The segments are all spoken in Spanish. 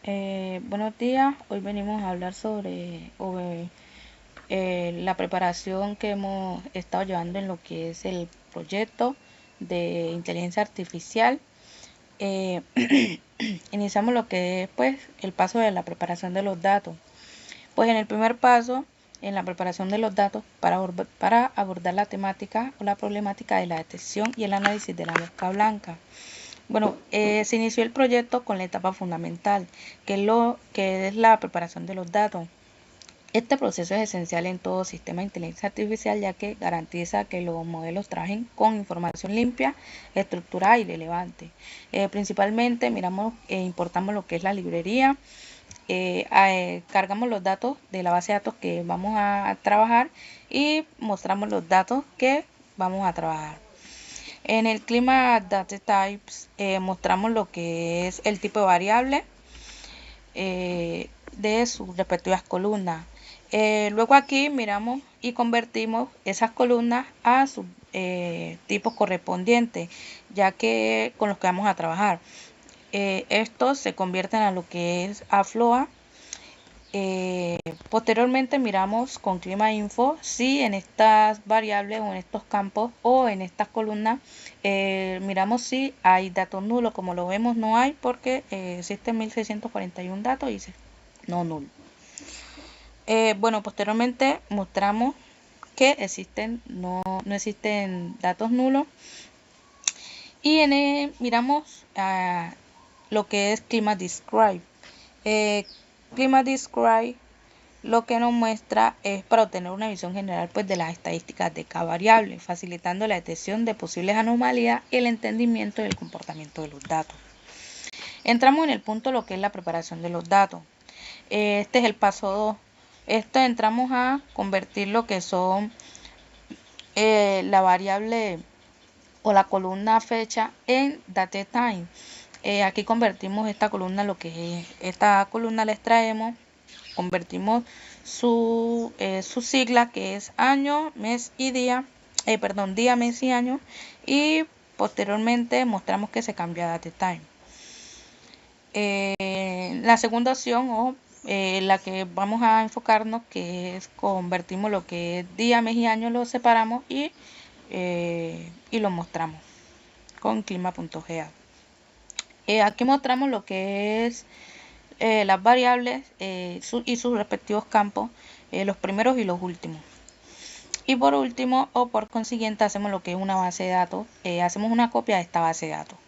Buenos días, hoy venimos a hablar sobre la preparación que hemos estado llevando en lo que es el proyecto de inteligencia artificial. Eh, Iniciamos lo que es pues el paso de la preparación de los datos. Pues en el primer paso, en la preparación de los datos para abordar la temática o la problemática de la detección y el análisis de la mosca blanca. Bueno, se inició el proyecto con la etapa fundamental, que es la preparación de los datos. Este proceso es esencial en todo sistema de inteligencia artificial, ya que garantiza que los modelos trabajen con información limpia, estructurada y relevante. Principalmente importamos lo que es la librería, cargamos los datos de la base de datos que vamos a trabajar y mostramos los datos que vamos a trabajar. En el clima data types mostramos lo que es el tipo de variable de sus respectivas columnas. Luego aquí miramos y convertimos esas columnas a sus tipos correspondientes, ya que con los que vamos a trabajar. Estos se convierten a lo que es a Floa. Posteriormente miramos con clima info si en estas variables o en estos campos o en estas columnas miramos si hay datos nulos. Como lo vemos, no hay porque existen 1641 datos y dice no nulo. Bueno, posteriormente mostramos que no existen datos nulos y miramos lo que es clima describe. Clima describe lo que nos muestra es para obtener una visión general pues de las estadísticas de cada variable, facilitando la detección de posibles anomalías y el entendimiento del comportamiento de los datos. Entramos en el punto lo que es la preparación de los datos. Este es el paso 2. Entramos a convertir lo que son la variable o la columna fecha en date time. Aquí convertimos esta columna, esta columna la extraemos, convertimos su sigla, que es año, mes y día, día, mes y año, y posteriormente mostramos que se cambia a date time. La segunda opción la que vamos a enfocarnos, que es convertimos lo que es día, mes y año, lo separamos y lo mostramos con clima.ga. Aquí mostramos lo que es las variables y sus respectivos campos, los primeros y los últimos. Y por último, o por consiguiente, hacemos lo que es una base de datos, hacemos una copia de esta base de datos.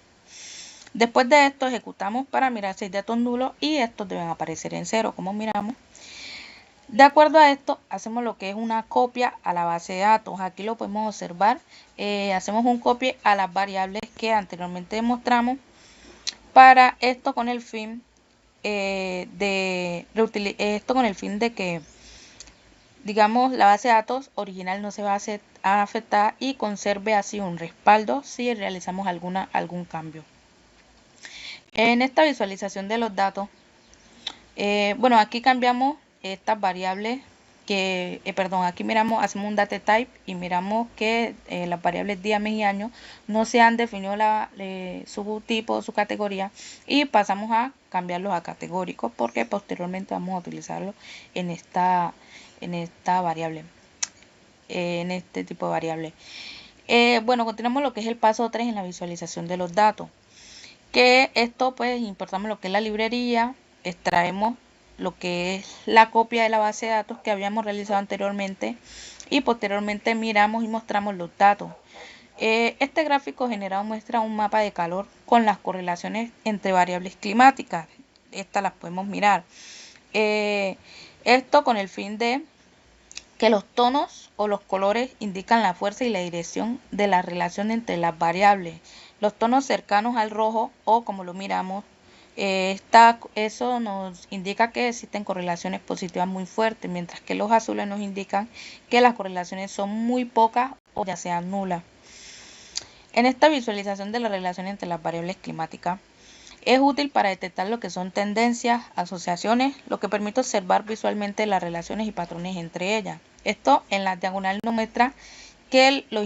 Después de esto, ejecutamos para mirar si hay datos nulos y estos deben aparecer en cero, como miramos. De acuerdo a esto, hacemos lo que es una copia a la base de datos. Aquí lo podemos observar. Hacemos un copia a las variables que anteriormente demostramos. Para esto con el fin de que, digamos, la base de datos original no se va a afectar y conserve así un respaldo si realizamos algún cambio. En esta visualización de los datos, bueno, aquí cambiamos estas variables aquí hacemos un data type y miramos que las variables día, mes y año no se han definido su tipo, su categoría, y pasamos a cambiarlos a categóricos porque posteriormente vamos a utilizarlo en esta variable, en este tipo de variable. Bueno, continuamos lo que es el paso 3 en la visualización de los datos, que esto pues importamos lo que es la librería, extraemos lo que es la copia de la base de datos que habíamos realizado anteriormente y posteriormente miramos y mostramos los datos. Este gráfico generado muestra un mapa de calor con las correlaciones entre variables climáticas. Estas las podemos mirar. Esto con el fin de que los tonos o los colores indican la fuerza y la dirección de la relación entre las variables. Los tonos cercanos al rojo, o como lo miramos, eso nos indica que existen correlaciones positivas muy fuertes, mientras que los azules nos indican que las correlaciones son muy pocas o ya sean nulas. En esta visualización de la relación entre las variables climáticas, es útil para detectar lo que son tendencias, asociaciones, lo que permite observar visualmente las relaciones y patrones entre ellas. Esto en la diagonal nos muestra que los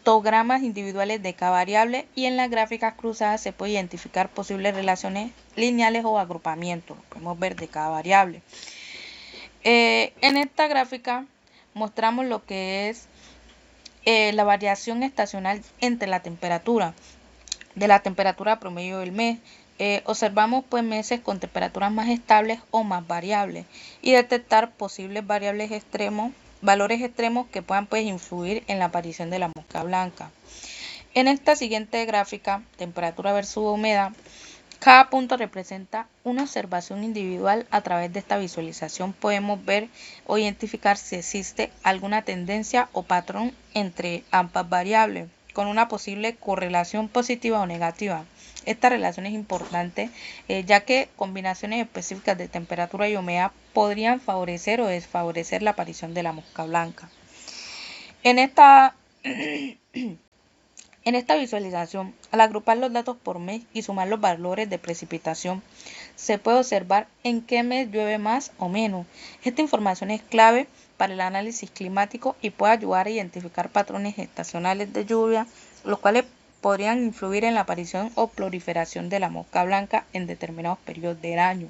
histogramas individuales de cada variable y en las gráficas cruzadas se puede identificar posibles relaciones lineales o agrupamientos, podemos ver de cada variable. En esta gráfica mostramos lo que es la variación estacional entre la temperatura, de la temperatura promedio del mes. Observamos pues meses con temperaturas más estables o más variables y detectar posibles valores extremos que puedan pues influir en la aparición de la mosca blanca. En esta siguiente gráfica, temperatura versus humedad, cada punto representa una observación individual. A través de esta visualización podemos ver o identificar si existe alguna tendencia o patrón entre ambas variables, con una posible correlación positiva o negativa. Esta relación es importante ya que combinaciones específicas de temperatura y humedad podrían favorecer o desfavorecer la aparición de la mosca blanca. En esta visualización, al agrupar los datos por mes y sumar los valores de precipitación, se puede observar en qué mes llueve más o menos. Esta información es clave para el análisis climático y puede ayudar a identificar patrones estacionales de lluvia, los cuales podrían influir en la aparición o proliferación de la mosca blanca en determinados periodos del año.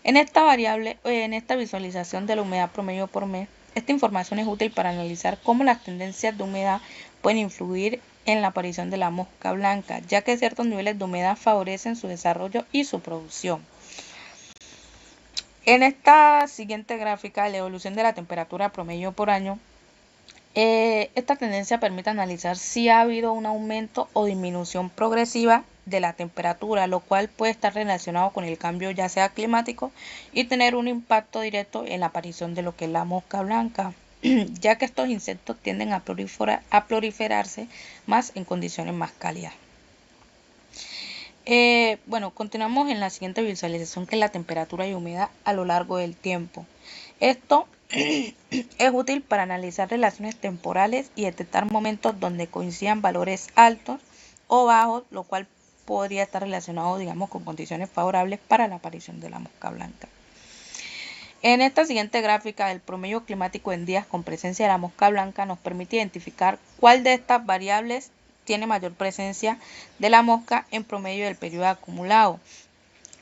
En esta visualización de la humedad promedio por mes, esta información es útil para analizar cómo las tendencias de humedad pueden influir en la aparición de la mosca blanca, ya que ciertos niveles de humedad favorecen su desarrollo y su producción. En esta siguiente gráfica, la evolución de la temperatura promedio por año, esta tendencia permite analizar si ha habido un aumento o disminución progresiva de la temperatura, lo cual puede estar relacionado con el cambio ya sea climático y tener un impacto directo en la aparición de lo que es la mosca blanca, ya que estos insectos tienden a proliferarse más en condiciones más cálidas. Bueno, continuamos en la siguiente visualización, que es la temperatura y humedad a lo largo del tiempo. Esto es útil para analizar relaciones temporales y detectar momentos donde coincidan valores altos o bajos, lo cual podría estar relacionado, digamos, con condiciones favorables para la aparición de la mosca blanca. En esta siguiente gráfica, el promedio climático en días con presencia de la mosca blanca nos permite identificar cuál de estas variables tiene mayor presencia de la mosca en promedio del periodo acumulado,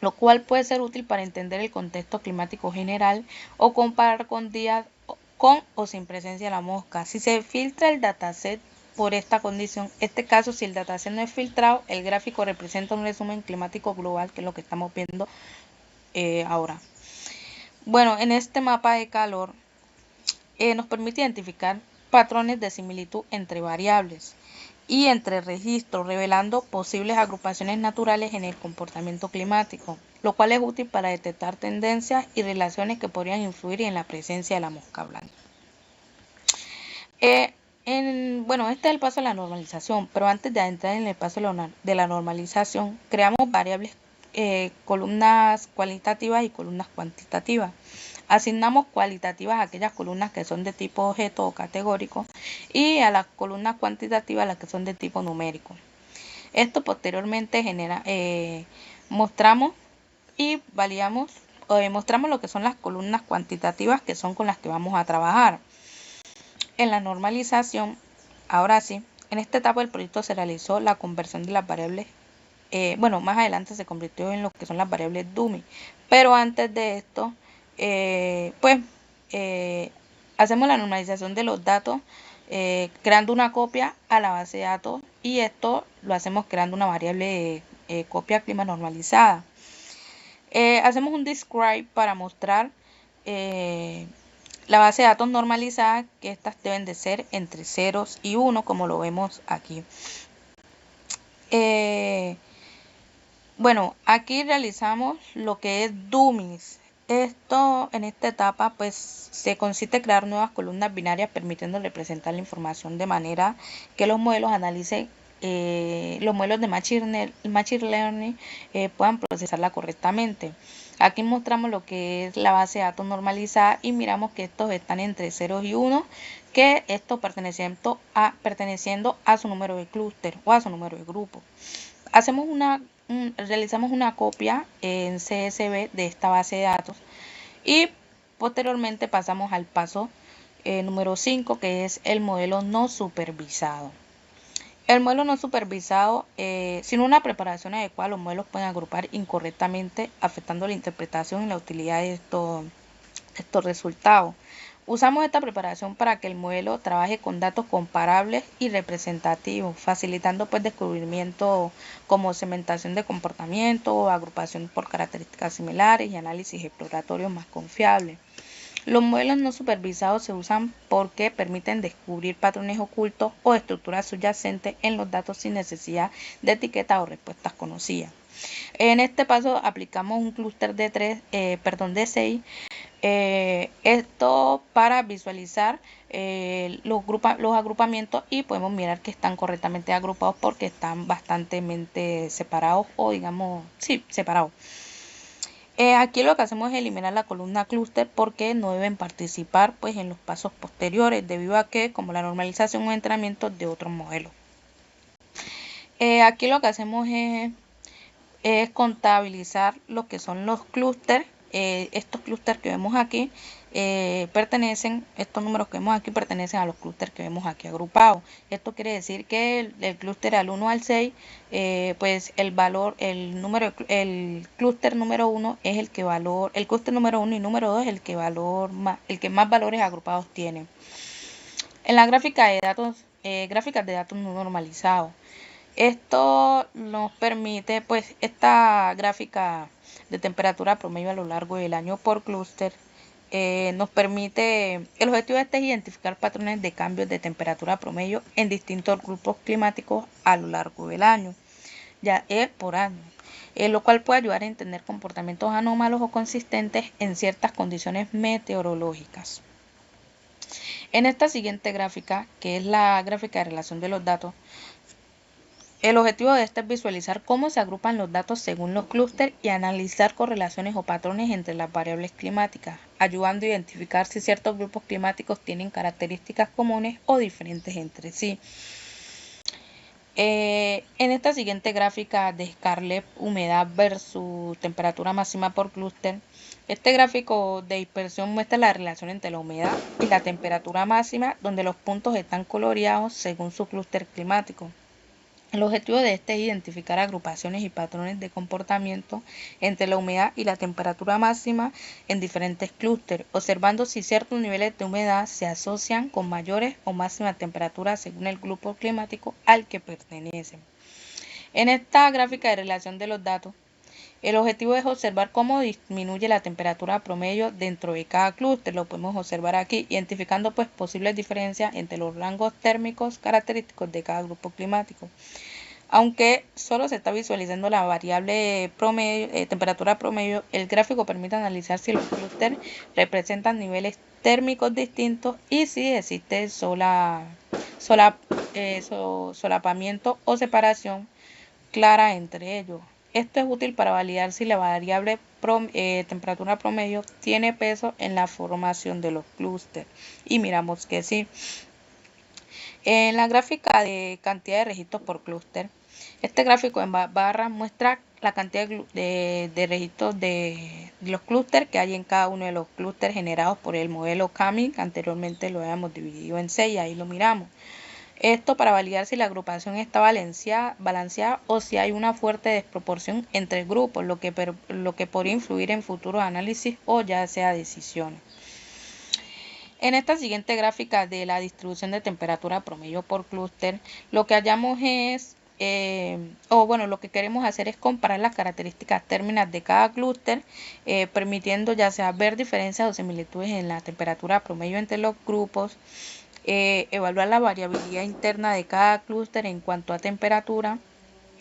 lo cual puede ser útil para entender el contexto climático general o comparar con días con o sin presencia de la mosca. Si se filtra el dataset por esta condición, caso, si el dataset no es filtrado, el gráfico representa un resumen climático global, que es lo que estamos viendo ahora. Bueno, en este mapa de calor nos permite identificar patrones de similitud entre variables y entre registros, revelando posibles agrupaciones naturales en el comportamiento climático, lo cual es útil para detectar tendencias y relaciones que podrían influir en la presencia de la mosca blanca. Bueno, este es el paso de la normalización, pero antes de entrar en el paso de la normalización, creamos variables, columnas cualitativas y columnas cuantitativas. Asignamos cualitativas a aquellas columnas que son de tipo objeto o categórico y a las columnas cuantitativas las que son de tipo numérico. Esto posteriormente mostramos y validamos o demostramos lo que son las columnas cuantitativas, que son con las que vamos a trabajar. En la normalización, ahora sí, en esta etapa del proyecto se realizó la conversión de las variables. Más adelante se convirtió en lo que son las variables dummy, pero antes de esto, hacemos la normalización de los datos creando una copia a la base de datos, y esto lo hacemos creando una variable copia clima normalizada. Hacemos un describe para mostrar la base de datos normalizada, que estas deben de ser entre ceros y 1, como lo vemos aquí. Bueno, aquí realizamos lo que es dummies. Esto, en esta etapa, pues se consiste en crear nuevas columnas binarias permitiendo representar la información de manera que los modelos analicen, los modelos de Machine Learning puedan procesarla correctamente. Aquí mostramos lo que es la base de datos normalizada y miramos que estos están entre 0 y 1, que esto perteneciendo a su número de clúster o a su número de grupo. Realizamos una copia en CSV de esta base de datos y posteriormente pasamos al paso número 5, que es el modelo no supervisado. El modelo no supervisado, sin una preparación adecuada, los modelos pueden agrupar incorrectamente, afectando la interpretación y la utilidad de estos resultados. Usamos esta preparación para que el modelo trabaje con datos comparables y representativos, facilitando pues descubrimiento como segmentación de comportamiento, agrupación por características similares y análisis exploratorios más confiables. Los modelos no supervisados se usan porque permiten descubrir patrones ocultos o estructuras subyacentes en los datos sin necesidad de etiquetas o respuestas conocidas. En este paso aplicamos un clúster de 6. Esto para visualizar los agrupamientos, y podemos mirar que están correctamente agrupados porque están bastante separados, o digamos, sí, separados. Aquí lo que hacemos es eliminar la columna clúster porque no deben participar pues en los pasos posteriores, debido a que como la normalización o entrenamiento de otros modelos. Aquí lo que hacemos es contabilizar lo que son los clústeres. Estos clústeres que vemos aquí estos números que vemos aquí pertenecen a los clústeres que vemos aquí agrupados. Esto quiere decir que el clúster al 1 al 6, pues el clúster número 1 es el clúster número 1 y número 2 es el que más valores agrupados tiene. En la gráfica de datos, gráficas de datos no normalizados. Esto nos permite, pues, esta gráfica de temperatura promedio a lo largo del año por clúster, nos permite, el objetivo de este es identificar patrones de cambios de temperatura promedio en distintos grupos climáticos a lo largo del año, ya es por año, lo cual puede ayudar a entender comportamientos anómalos o consistentes en ciertas condiciones meteorológicas. En esta siguiente gráfica, que es la gráfica de relación de los datos, el objetivo de esta es visualizar cómo se agrupan los datos según los clústeres y analizar correlaciones o patrones entre las variables climáticas, ayudando a identificar si ciertos grupos climáticos tienen características comunes o diferentes entre sí. En esta siguiente gráfica de Scarlett, humedad versus temperatura máxima por clúster, este gráfico de dispersión muestra la relación entre la humedad y la temperatura máxima, donde los puntos están coloreados según su clúster climático. El objetivo de este es identificar agrupaciones y patrones de comportamiento entre la humedad y la temperatura máxima en diferentes clústeres, observando si ciertos niveles de humedad se asocian con mayores o máximas temperaturas según el grupo climático al que pertenecen. En esta gráfica de relación de los datos, el objetivo es observar cómo disminuye la temperatura promedio dentro de cada clúster. Lo podemos observar aquí, identificando pues posibles diferencias entre los rangos térmicos característicos de cada grupo climático. Aunque solo se está visualizando la variable temperatura promedio, el gráfico permite analizar si los clústeres representan niveles térmicos distintos y si existe solapamiento o separación clara entre ellos. Esto es útil para validar si la variable temperatura promedio tiene peso en la formación de los clústeres, y miramos que sí. En la gráfica de cantidad de registros por clúster, este gráfico en barra muestra la cantidad de registros de los clústeres que hay en cada uno de los clústeres generados por el modelo Kami, que anteriormente lo habíamos dividido en 6, ahí lo miramos. Esto para validar si la agrupación está balanceada o si hay una fuerte desproporción entre grupos, lo que podría influir en futuros análisis o ya sea decisiones. En esta siguiente gráfica de la distribución de temperatura promedio por clúster, lo que hallamos es, lo que queremos hacer es comparar las características térmicas de cada clúster, permitiendo ya sea ver diferencias o similitudes en la temperatura promedio entre los grupos, evaluar la variabilidad interna de cada clúster en cuanto a temperatura,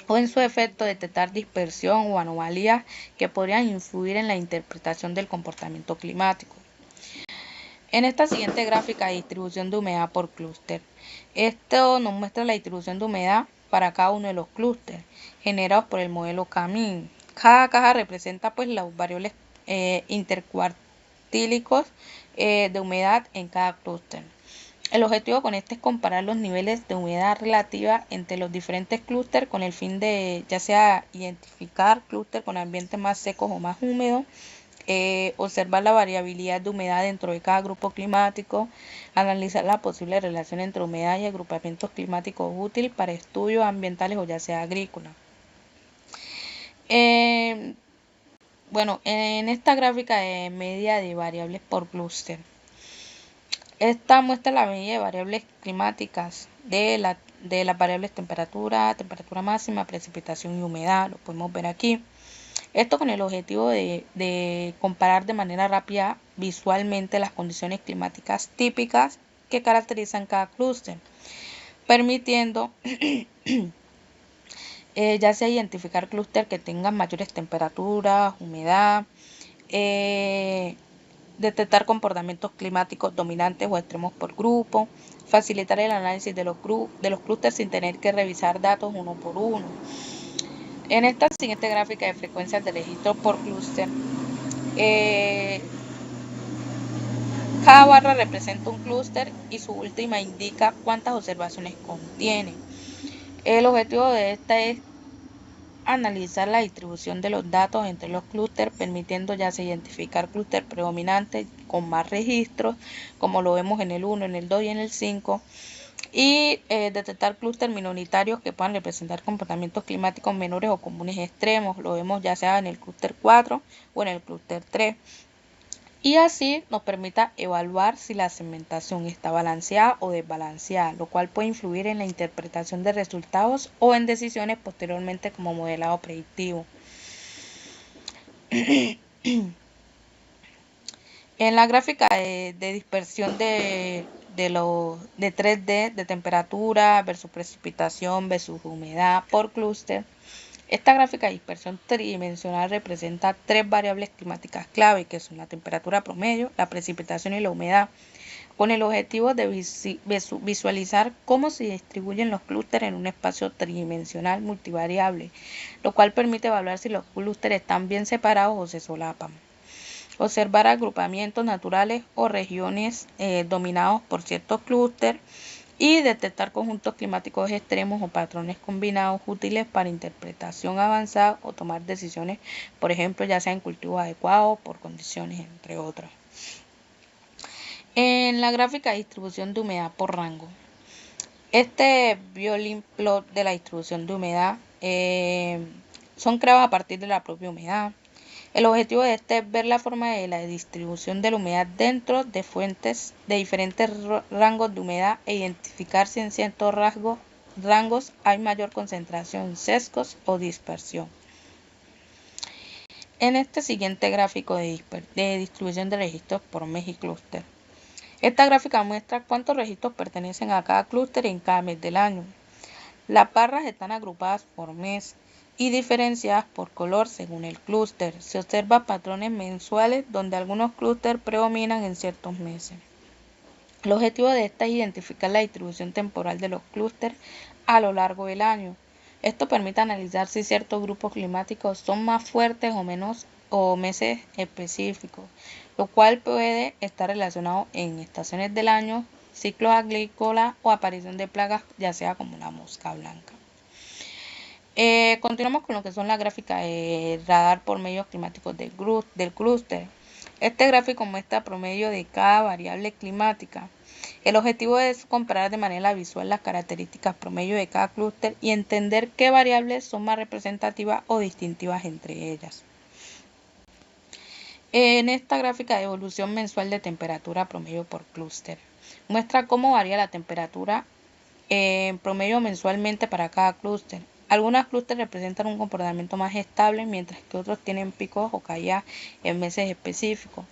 o en su efecto detectar dispersión o anomalías que podrían influir en la interpretación del comportamiento climático. En esta siguiente gráfica de distribución de humedad por clúster, esto nos muestra la distribución de humedad para cada uno de los clústeres generados por el modelo Kami. Cada caja representa pues las variables intercuartílicos de humedad en cada clúster. El objetivo con este es comparar los niveles de humedad relativa entre los diferentes clústeres con el fin de ya sea identificar clústeres con ambientes más secos o más húmedos, observar la variabilidad de humedad dentro de cada grupo climático, analizar la posible relación entre humedad y agrupamientos climáticos útil para estudios ambientales o ya sea agrícola. Bueno, en esta gráfica de media de variables por clúster, esta muestra la medida de variables climáticas de las variables temperatura, temperatura máxima, precipitación y humedad, lo podemos ver aquí. Esto con el objetivo de comparar de manera rápida visualmente las condiciones climáticas típicas que caracterizan cada clúster, permitiendo ya sea identificar clústeres que tengan mayores temperaturas, humedad, detectar comportamientos climáticos dominantes o extremos por grupo, facilitar el análisis de los clústeres sin tener que revisar datos uno por uno. En esta siguiente gráfica de frecuencias de registro por clúster, cada barra representa un clúster y su última indica cuántas observaciones contiene. El objetivo de esta es analizar la distribución de los datos entre los clústeres, permitiendo ya sea identificar clústeres predominantes con más registros, como lo vemos en el 1, en el 2 y en el 5, y detectar clústeres minoritarios que puedan representar comportamientos climáticos menores o comunes extremos, lo vemos ya sea en el clúster 4 o en el clúster 3. Y así nos permita evaluar si la segmentación está balanceada o desbalanceada, lo cual puede influir en la interpretación de resultados o en decisiones posteriormente como modelado predictivo. En la gráfica de dispersión de 3D, de temperatura versus precipitación versus humedad por clúster, esta gráfica de dispersión tridimensional representa tres variables climáticas clave, que son la temperatura promedio, la precipitación y la humedad, con el objetivo de visualizar cómo se distribuyen los clústeres en un espacio tridimensional multivariable, lo cual permite evaluar si los clústeres están bien separados o se solapan. Observar agrupamientos naturales o regiones dominados por ciertos clústeres y detectar conjuntos climáticos extremos o patrones combinados útiles para interpretación avanzada o tomar decisiones, por ejemplo, ya sea en cultivos adecuados por condiciones, entre otras. En la gráfica de distribución de humedad por rango, este violín plot de la distribución de humedad son creados a partir de la propia humedad. El objetivo de este es ver la forma de la distribución de la humedad dentro de fuentes de diferentes rangos de humedad e identificar si en ciertos rangos hay mayor concentración, sesgos o dispersión. En este siguiente gráfico de distribución de registros por mes y clúster, esta gráfica muestra cuántos registros pertenecen a cada clúster en cada mes del año. Las barras están agrupadas por mes y diferenciadas por color según el clúster. Se observan patrones mensuales donde algunos clústeres predominan en ciertos meses. El objetivo de esta es identificar la distribución temporal de los clústeres a lo largo del año. Esto permite analizar si ciertos grupos climáticos son más fuertes o menos o meses específicos, lo cual puede estar relacionado en estaciones del año, ciclos agrícolas o aparición de plagas, ya sea como la mosca blanca. Continuamos con lo que son las gráficas de radar por medios climáticos del clúster. Este gráfico muestra promedio de cada variable climática. El objetivo es comparar de manera visual las características promedio de cada clúster y entender qué variables son más representativas o distintivas entre ellas. En esta gráfica de evolución mensual de temperatura promedio por clúster, muestra cómo varía la temperatura en promedio mensualmente para cada clúster. Algunos clústeres representan un comportamiento más estable, mientras que otros tienen picos o caídas en meses específicos.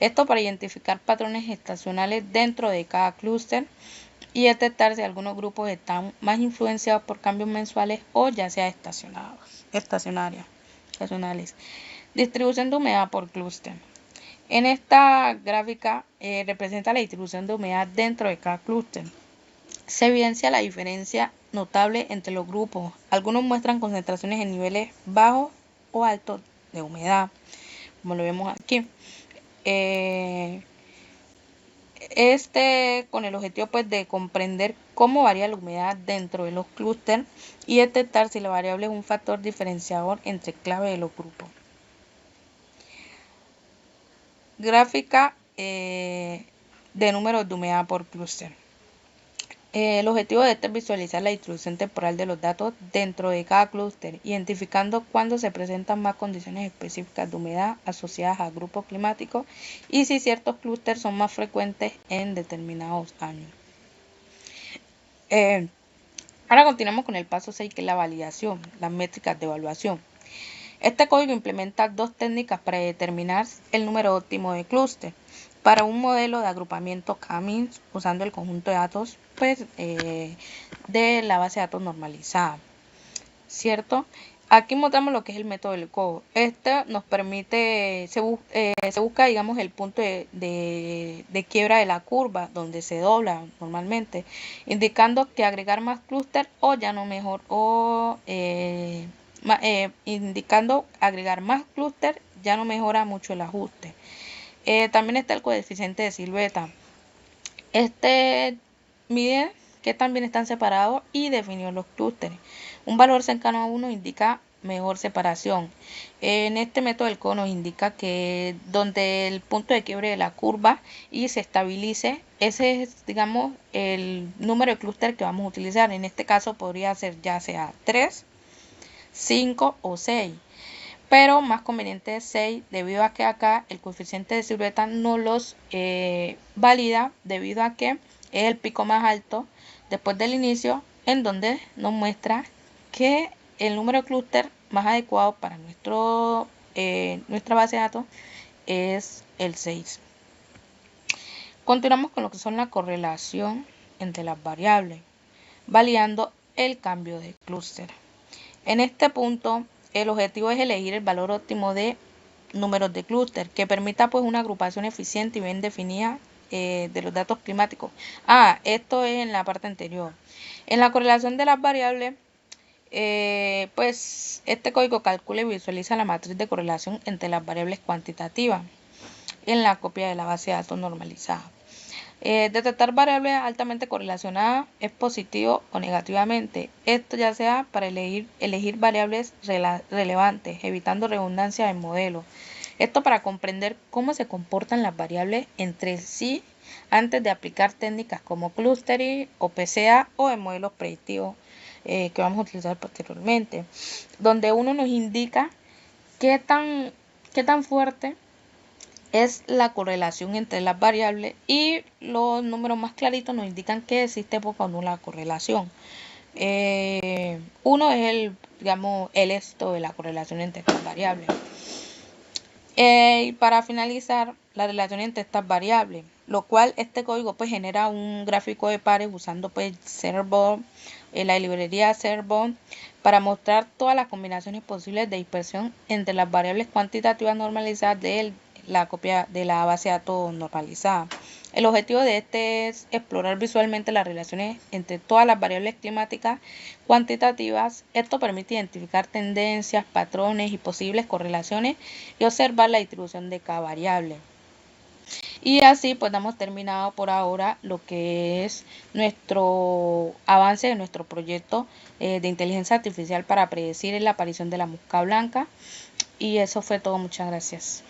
Esto para identificar patrones estacionales dentro de cada clúster y detectar si algunos grupos están más influenciados por cambios mensuales o ya sea estacionales. Distribución de humedad por clúster. En esta gráfica representa la distribución de humedad dentro de cada clúster. Se evidencia la diferencia notable entre los grupos. Algunos muestran concentraciones en niveles bajos o altos de humedad, como lo vemos aquí. Con el objetivo pues de comprender cómo varía la humedad dentro de los clústeres y detectar si la variable es un factor diferenciador entre clave de los grupos. gráfica de números de humedad por clúster. El objetivo de este es visualizar la distribución temporal de los datos dentro de cada clúster, identificando cuándo se presentan más condiciones específicas de humedad asociadas a grupos climáticos y si ciertos clústeres son más frecuentes en determinados años. Ahora continuamos con el paso 6, que es la validación, las métricas de evaluación. Este código implementa dos técnicas para determinar el número óptimo de clúster para un modelo de agrupamiento K-means usando el conjunto de datos de la base de datos normalizada, ¿cierto? Aquí mostramos lo que es el método del codo. Este nos permite, se busca, digamos, el punto de quiebra de la curva, donde se dobla normalmente, indicando que agregar más clúster o ya no mejor, o indicando agregar más clúster ya no mejora mucho el ajuste. También está el coeficiente de silueta. Este mide que también están separados y definió los clústeres. Un valor cercano a 1 indica mejor separación. En este método el codo nos indica que donde el punto de quiebre de la curva y se estabilice, ese es, digamos, el número de clúster que vamos a utilizar. En este caso podría ser ya sea 3, 5 o 6. Pero más conveniente es 6 debido a que acá el coeficiente de silueta no los valida debido a que es el pico más alto después del inicio, en donde nos muestra que el número de clúster más adecuado para nuestra base de datos es el 6. Continuamos con lo que son la correlación entre las variables, validando el cambio de clúster. En este punto, el objetivo es elegir el valor óptimo de números de clúster que permita pues una agrupación eficiente y bien definida de los datos climáticos. Esto es en la parte anterior. En la correlación de las variables, pues este código calcula y visualiza la matriz de correlación entre las variables cuantitativas en la copia de la base de datos normalizada. Detectar variables altamente correlacionadas es positivo o negativamente. Esto ya sea para elegir variables relevantes, evitando redundancia del modelo. Esto para comprender cómo se comportan las variables entre sí antes de aplicar técnicas como clustering o PCA o de modelos predictivos que vamos a utilizar posteriormente, donde uno nos indica qué tan fuerte es la correlación entre las variables y los números más claritos nos indican que existe poca o nula correlación. Uno es el éxito de la correlación entre estas variables. Y para finalizar, la relación entre estas variables, lo cual este código pues genera un gráfico de pares usando pues Serbon, la librería Serbon, para mostrar todas las combinaciones posibles de dispersión entre las variables cuantitativas normalizadas de la copia de la base de datos normalizada. El objetivo de este es explorar visualmente las relaciones entre todas las variables climáticas cuantitativas. Esto permite identificar tendencias, patrones y posibles correlaciones y observar la distribución de cada variable. Y así pues damos terminado por ahora lo que es nuestro avance de nuestro proyecto de inteligencia artificial para predecir la aparición de la mosca blanca. Y eso fue todo. Muchas gracias.